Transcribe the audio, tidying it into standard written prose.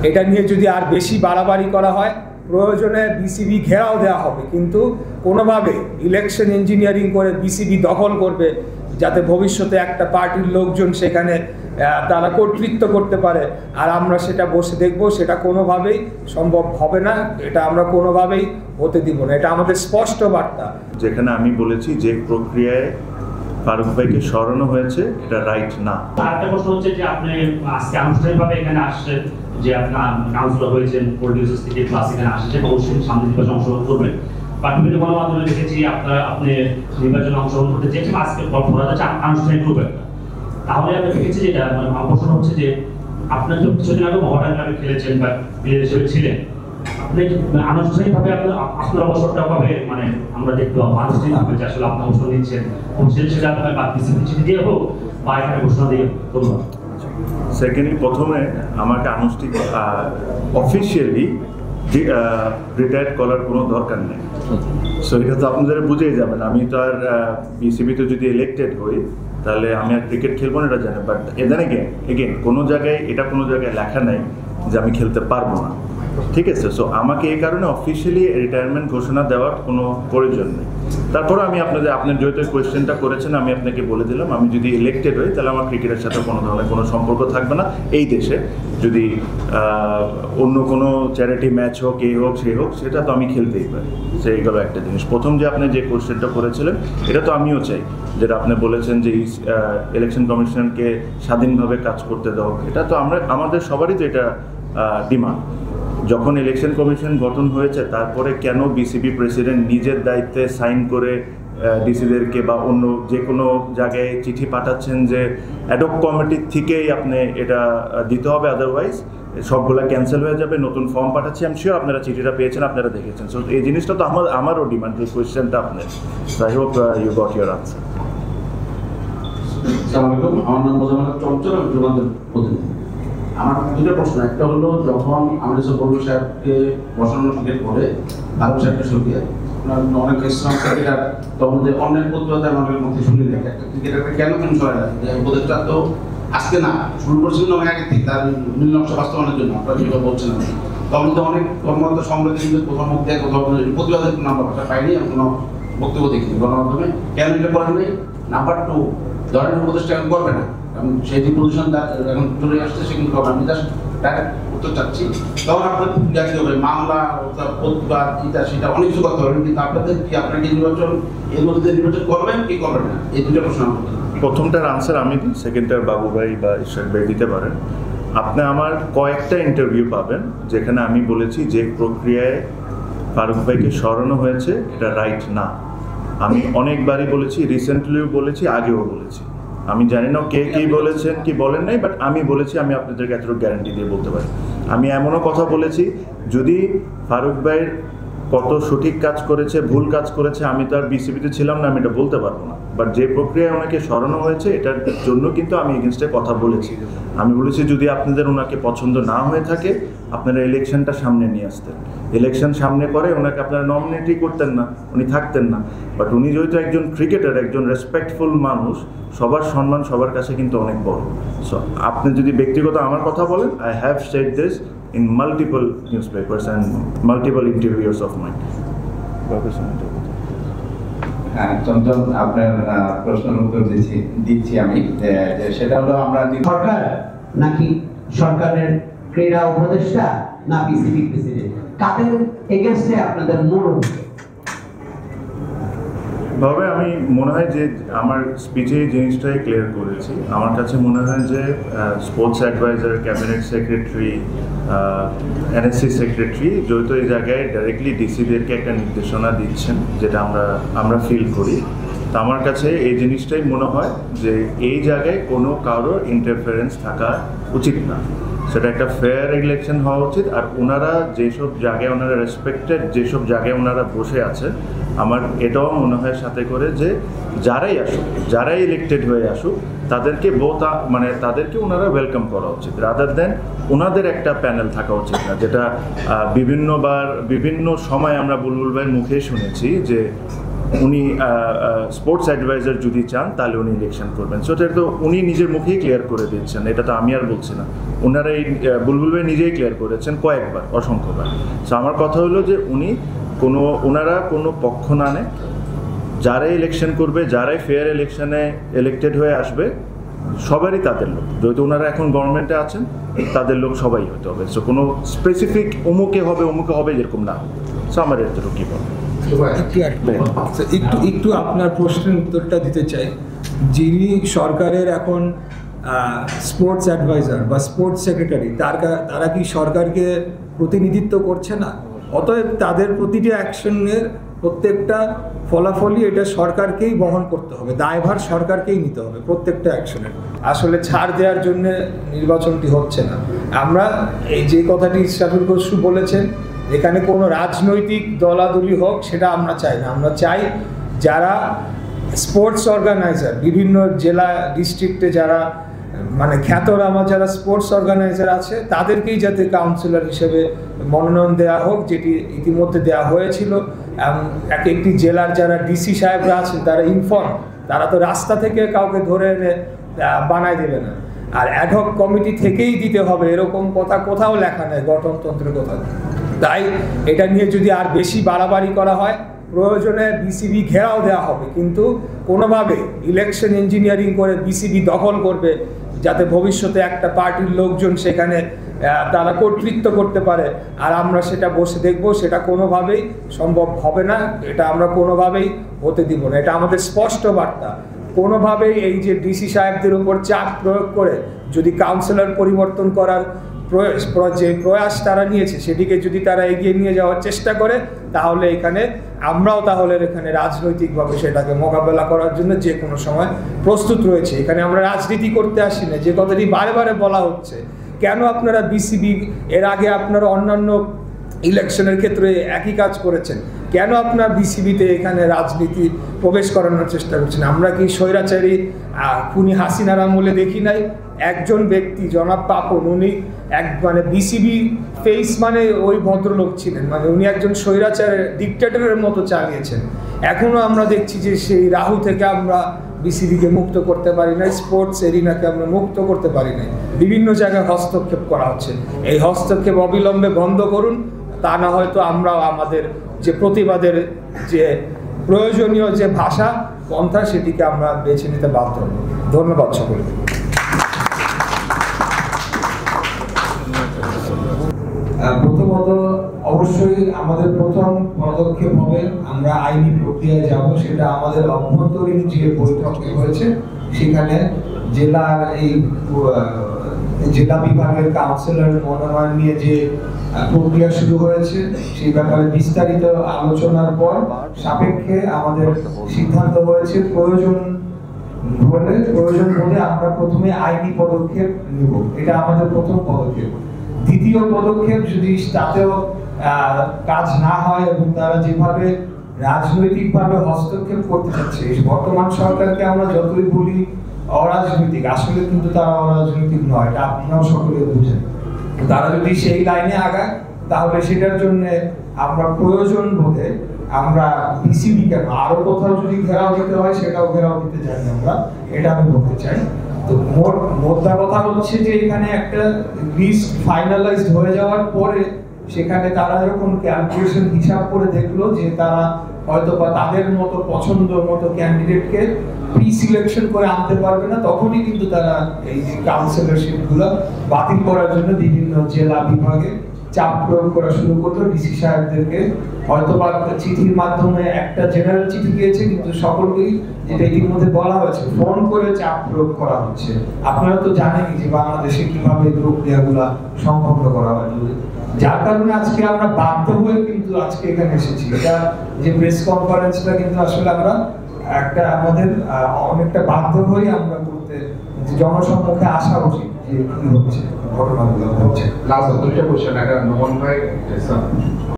এটা নিয়ে যদি আর বেশি বাড়াবাড়ি করা হয় প্রয়োজনে বিসিবি ঘেরাও দেওয়া হবে, কিন্তু কোনোভাবে ইলেকশন ইঞ্জিনিয়ারিং করে বিসিবি দখল করবে যাতে ভবিষ্যতে একটা পার্টির লোকজন সেখানে তারা কর্তৃত্ব করতে পারে, আর আমরা সেটা বসে দেখব, সেটা কোনোভাবেই সম্ভব হবে না। এটা আমরা কোনোভাবেই হতে দিব না, এটা আমাদের স্পষ্ট বার্তা। যেখানে আমি বলেছি যে প্রক্রিয়ায় ফারুক ভাইকে সরানো হয়েছে এটা রাইট না। আরেকটা প্রশ্ন হচ্ছে যে আপনি আজকে আনুষ্ঠানিকভাবে এখানে আসছেন, যে আপনার কাউন্সিলর হয়েছেন প্রডিউসার্স থেকে ক্লাস এখানে আসছেন, অবশ্যই সামনে নির্বাচনে অংশগ্রহণ করবেন। বাট বিভিন্ন গণমাধ্যমে দেখেছি আপনি নির্বাচনে অংশগ্রহণ করতে চেয়েছেন, আজকে বলা যাচ্ছে আনুষ্ঠানিক রূপে। তাহলে আমরা দেখেছি যেটা মানে আমার প্রশ্ন হচ্ছে যে আপনার তো কিছুদিন আগে মহাটান ক্লাবে খেলেছেন বা প্লেয়ার হিসেবে ছিলেন, আপনি আনুষ্ঠানিকভাবে আপনার অবসরটা পাবে মানে আমরা দেখতে পাবো আনুষ্ঠানিকভাবে যে আসলে আপনি অবসর নিচ্ছেন, সেটা আপনার বা চিঠি দিয়ে হোক বা এখানে ঘোষণা দিয়ে ধন্যবাদ। সেকেন্ডলি, প্রথমে আমাকে আনুষ্ঠানিক অফিসিয়ালি রিটায়ার করার কোনো দরকার নেই। সো এটা তো আপনাদের বুঝেই যাবেন, আমি তো আর বিসিবিতে যদি ইলেক্টেড হই তাহলে আমি আর ক্রিকেট খেলবো না, এটা জানি। বাট এদান এগেন কোনো জায়গায় লেখা নাই যে আমি খেলতে পারবো না, ঠিক আছে? সো আমাকে এই কারণে অফিসিয়ালি রিটায়ারমেন্ট ঘোষণা দেওয়ার কোনো প্রয়োজন নেই। তারপরে আমি আপনার যেহেতু কোয়েশ্চেনটা করেছেন, আমি আপনাকে বলে দিলাম, আমি যদি ইলেক্টেড হই তাহলে আমার ক্রিকেটের সাথে কোনো ধরনের কোনো সম্পর্ক থাকবে না এই দেশে। যদি অন্য কোনো চ্যারিটি ম্যাচ হোক, এই হোক সেই হোক, সেটা তো আমি খেলতেই পারি। সেই গেল একটা জিনিস। প্রথম যে আপনি যে কোয়েশ্চেনটা করেছিলেন, এটা তো আমিও চাই, যেটা আপনি বলেছেন যে ইলেকশন কমিশনকে স্বাধীনভাবে কাজ করতে দাও, এটা তো আমাদের সবারই তো এটা ডিমান্ড। যখন ইলেকশন কমিশন গঠন হয়েছে তারপরে কেন বিসিবি প্রেসিডেন্ট নিজের দায়িত্বে সাইন করে ডিসিদেরকে বা অন্য যে কোনো জায়গায় চিঠি পাঠাচ্ছেন যে অ্যাডহক কমিটির থেকেই আপনি এটা দিতে হবে, আদারওয়াইজ সবগুলা ক্যান্সেল হয়ে যাবে, নতুন ফর্ম পাঠাচ্ছি। আমি শিওর আপনারা চিঠিটা পেয়েছেন, আপনারা দেখেছেন। সো এই জিনিসটা তো আমারও ডিমান্ড, যে কোয়েশ্চেনটা আপনার। I hope you got your answer. আমার নাম মোজাম্মেল চঞ্চল, আমি যুগান্তর প্রতিনিধি। আমার দুটো প্রশ্ন, একটা হলো যখন আমাদের বড় সাহেবকে বসানোর টিকিট করে ফারুক সাহেবকে সরিয়ে অনেক ইসলাম ক্রিকেটার তখন যে অন্যের প্রতিবাদে আমাদের মধ্যে শুনে দেখে একটা ক্রিকেটারকে কেন সরাই না, যে উপদেশটা তো আজকে না শুরু করছিল অনেক আগে থেকে তার নীল নকশা বাস্তবায়নের জন্য। আপনারা যেটা বলছেন তখন তো অনেক কর্মরত সংগ্রামী কিন্তু কোথাও মুখ দেয়, কোথাও প্রতিবাদের কোনো আমরা ভাষা পাইনি, আমি কোনো বক্তব্য দেখিনি গণমাধ্যমে। কেন এটা করেন নেই? নাম্বার 2, ধরনের উপদেশটা এখন করবে না, কারণ সেই যে পজিশন এখন চলে আসছে সে কিন্তু আমি জাস্ট ডাইরেক্ট উত্তর চাচ্ছি। তখন আপনার জাতীয় হবে মামলা, প্রতিবাদ, এটা সেটা অনেক কিছু করতে পারবেন, কিন্তু আপনাদের কি আপনার কি নির্বাচন এর মধ্যে নির্বাচন করবেন কি করবেন না, এই দুটো প্রশ্ন আমাদের। প্রথমটার আনসার আমি দিই, সেকেন্ডটার বাবু ভাই বা ঈশ্বর ভাই দিতে পারেন। আপনি আমার কয়েকটা ইন্টারভিউ পাবেন যেখানে আমি বলেছি যে প্রক্রিয়ায় ফারুক ভাইকে সরানো হয়েছে এটা রাইট না। আমি অনেকবারই বলেছি, রিসেন্টলিও বলেছি, আগেও বলেছি। আমি জানি না কে কী বলেছেন কি বলেন নাই, বাট আমি বলেছি, আমি আপনাদেরকে এতটুকু গ্যারান্টি দিয়ে বলতে পারি। আমি এমনও কথা বলেছি, যদি ফারুক ভাইয়ের কত সঠিক কাজ করেছে, ভুল কাজ করেছে, আমি তো আর বিসিবিতে ছিলাম না, আমি এটা বলতে পারবো না। বাট যে প্রক্রিয়ায় ওনাকে সরানো হয়েছে এটার জন্য কিন্তু আমি এগেনস্টে কথা বলেছি। আমি বলেছি যদি আপনাদের ওনাকে পছন্দ না হয়ে থাকে আপনারা ইলেকশনটা সামনে নিয়ে আসতেন। ইলেকশন সামনে করে ওনাকে আপনারা নমিনেটই করতেন না, উনি থাকতেন না। বাট উনি যেহেতু একজন ক্রিকেটার, একজন রেসপেক্টফুল মানুষ, সবার সম্মান সবার কাছে কিন্তু অনেক বড়। সো আপনি যদি ব্যক্তিগত আমার কথা বলেন, I have said this in multiple newspapers and multiple interviews of mine. হ্যাঁ চঞ্চল, আপনার প্রশ্নের উত্তর দিচ্ছি আমি। সেটা হলো আমরা সরকার নাকি সরকারের ক্রীড়া উপদেষ্টা না বিসিবি প্রেসিডেন্ট, কাদের এগেইনস্টে আপনাদের মূল? ভাবে আমি মনে হয় যে আমার স্পিচে এই জিনিসটাই ক্লিয়ার করেছি। আমার কাছে মনে হয় যে sports adviser, cabinet secretary, NSC secretary যেহেতু এই জায়গায় ডাইরেক্টলি ডিসিদেরকে একটা নির্দেশনা দিচ্ছেন, যেটা আমরা ফিল করি। তো আমার কাছে এই জিনিসটাই মনে হয় যে এই জায়গায় কোনো কারোর ইন্টারফারেন্স থাকা উচিত না, সেটা একটা ফেয়ার ইলেকশন হওয়া উচিত। আর ওনারা যেসব জায়গায় ওনারা রেসপেক্টেড, যেসব জায়গায় ওনারা বসে আছেন, আমার এটাও মনে হয় সাথে করে যে যারাই আসুক, যারাই ইলেক্টেড হয়ে আসুক, তাদেরকে তাদেরকে ওনারা ওয়েলকাম করা উচিত, রাদার দেন ওনাদের একটা প্যানেল থাকা উচিত না, যেটা বিভিন্ন সময় আমরা বুলবুল ভাইয়ের মুখে শুনেছি যে উনি স্পোর্টস অ্যাডভাইজার যদি চান তাহলে উনি ইলেকশন করবেন। সো এটা তো উনি নিজের মুখেই ক্লিয়ার করে দিচ্ছেন, এটা তো আমি আর বলছি না, ওনারা এই বুলবুল ভাই নিজেই ক্লিয়ার করেছেন কয়েকবার, অসংখ্যবার। সো আমার কথা হলো যে ওনারা কোনো পক্ষ না নেয়, যারাই ইলেকশন করবে, যারাই ফেয়ার ইলেকশনে ইলেক্টেড হয়ে আসবে সবারই তাদের লোক, যেহেতু ওনারা এখন গভর্নমেন্টে আছেন তাদের লোক সবাই হতে হবে। সো কোনো স্পেসিফিক অমুকে হবে যেরকম না। সো আমার এতটুকু কি বলবো। একটু আপনার প্রশ্নের উত্তরটা দিতে চাই। যিনি সরকারের এখন স্পোর্টস অ্যাডভাইজার বা স্পোর্টস সেক্রেটারি, তারা কি সরকারকে প্রতিনিধিত্ব করছে না? অতএব তাদের প্রতিটি অ্যাকশনের প্রত্যেকটা ফলাফলই এটা সরকারকেই বহন করতে হবে, দায়ভার সরকারকেই নিতে হবে প্রত্যেকটা অ্যাকশনের। আসলে ছাড় দেওয়ার জন্য নির্বাচনটি হচ্ছে না। আমরা এই যে কথাটি ইসরাফিল খসরু বলেছেন, এখানে কোনো রাজনৈতিক দলাদলি হোক সেটা আমরা চাই না। আমরা চাই যারা স্পোর্টস অর্গানাইজার, বিভিন্ন জেলা ডিস্ট্রিক্টে যারা মানে খ্যাতনামা যারা স্পোর্টস অর্গানাইজার আছে তাদেরকেই যাতে কাউন্সিলর হিসেবে মনোনয়ন দেওয়া হোক, যেটি ইতিমধ্যে দেওয়া হয়েছিল। এক একটি জেলার যারা ডিসি সাহেবরা আছেন তারা ইনফর্ম, তারা তো রাস্তা থেকে কাউকে ধরে এনে বানায় দেবে না। আর অ্যাডহক কমিটি থেকেই দিতে হবে এরকম কথা কোথাও লেখা নেই গঠনতন্ত্রের কোথাও। তাই এটা নিয়ে যদি আর বেশি বাড়াবাড়ি করা হয়, প্রয়োজনে বিসিবি ঘেরাও দেওয়া হবে, কিন্তু কোনোভাবে ইলেকশন ইঞ্জিনিয়ারিং করে বিসিবি দখল করবে যাতে ভবিষ্যতে একটা পার্টির লোকজন সেখানে তারা কর্তৃত্ব করতে পারে, আর আমরা সেটা বসে দেখব, সেটা কোনোভাবেই সম্ভব হবে না। এটা আমরা কোনোভাবেই হতে দিব না। এটা আমাদের স্পষ্ট বার্তা। কোনোভাবেই এই যে ডিসি সাহেবদের উপর চাপ প্রয়োগ করে যদি কাউন্সিলর পরিবর্তন করার যে প্রয়াস তারা নিয়েছে সেটিকে যদি তারা এগিয়ে নিয়ে যাওয়ার চেষ্টা করে, তাহলে আমরাও এখানে রাজনৈতিকভাবে সেটাকে মোকাবেলা করার জন্য যে কোনো সময় প্রস্তুত রয়েছে। এখানে আমরা রাজনীতি করতে আসি না। যে কথাটি বারে বারে বলা হচ্ছে, কেন আপনারা বিসিবি এর আগে আপনারা অন্যান্য ইলেকশনের ক্ষেত্রে একই কাজ করেছেন, কেন আপনার বিসিবিতে এখানে রাজনীতি প্রবেশ করানোর চেষ্টা করছেন? আমরা কি স্বৈরাচারী খুনি হাসিনার আমলে দেখি নাই? একজন ব্যক্তি জনাব পাপন, উনি মানে বিসিবি ফেস মানে ওই ভদ্রলোক ছিলেন, মানে উনি একজন স্বৈরাচারের ডিক্টেটরের মতো চালিয়েছেন। এখনও আমরা দেখছি যে সেই রাহু থেকে আমরা বিসিবিকে মুক্ত করতে পারি নাই, স্পোর্টস এরিনাকে আমরা মুক্ত করতে পারি নাই। বিভিন্ন জায়গায় হস্তক্ষেপ করা হচ্ছে। এই হস্তক্ষেপ অবিলম্বে বন্ধ করুন, তা না হয়তো আমরাও আমাদের যে প্রতিবাদের যে প্রয়োজনীয় যে ভাষা পন্থা সেটিকে আমরা বেছে নিতে বাধ্য হব। ধন্যবাদ সকলকে। প্রথমত অবশ্যই আমাদের প্রথম পদক্ষেপ হবে আমরা আইনি প্রক্রিয়ায় যাব। সেটা আমাদের অভ্যন্তরীণ যে বৈঠক হয়েছে সেখানে জেলার এই জেলা বিভাগের কাউন্সিলর মনোনয়ন নিয়ে যে প্রক্রিয়া শুরু হয়েছে সেই ব্যাপারে বিস্তারিত আলোচনার পর সাপেক্ষে আমাদের সিদ্ধান্ত হয়েছে প্রয়োজন হলে আমরা প্রথমে আইনি পদক্ষেপ নেব। এটা আমাদের প্রথম পদক্ষেপ। দ্বিতীয় পদক্ষেপ যদি তাতেও কাজ না হয় এবং তারা যেভাবে রাজনৈতিকভাবে হস্তক্ষেপ করতে চাচ্ছে, বর্তমান সরকারকে আমরা যতই বলি অরাজনৈতিক, আসলে কিন্তু তারা অরাজনৈতিক নয়, এটা আপনারাও সকলে বুঝেন। তারা যদি সেই লাইনে আগায় তাহলে সেটার জন্য আমরা প্রয়োজন বোধে আমরা বিসিবি কেন আরো কোথাও যদি ঘেরাও দিতে হয় সেটাও ঘেরাও দিতে চাই আমরা, এটা আমি বলতে চাই। তো মোদ্দা কথা হচ্ছে যে এখানে একটা লিস্ট ফাইনালাইজড হয়ে যাওয়ার পরে সেখানে তারা যখন ক্যালকুলেশন হিসাব করে দেখলো যে তারা হয়তো বা তাদের মতো পছন্দ মতো ক্যান্ডিডেটকে প্রি সিলেকশন করে আনতে পারবে না, তখনই কিন্তু তারা এই যে কাউন্সিলরশিপগুলো বাতিল করার জন্য বিভিন্ন জেলা বিভাগে চাপ প্রয়োগ করা শুরু করলো ডিসি সাহেবদেরকে। হয়তো বা চিঠির মাধ্যমে একটা জেনারেল চিঠি গিয়েছে, কিন্তু সকলকেই যেটা ইতিমধ্যে বলা হয়েছে ফোন করে চাপ প্রয়োগ করা হচ্ছে। আপনারা তো জানেনই যে বাংলাদেশে কিভাবে এই প্রক্রিয়াগুলো সম্পন্ন করা হয়, যার কারণে আজকে আমরা বাধ্য হয়ে কিন্তু আজকে এখানে এসেছি। এটা যে প্রেস কনফারেন্সটা কিন্তু আসলে আমরা আমাদের অনেকটা বাধ্য হয়ে আমরা করতে জনসম্মুখে আসা উচিত যে কি হচ্ছে ঘটনাগুলো হচ্ছে। লাস্ট দুটো কোশ্চেন, একটা নমন ভাই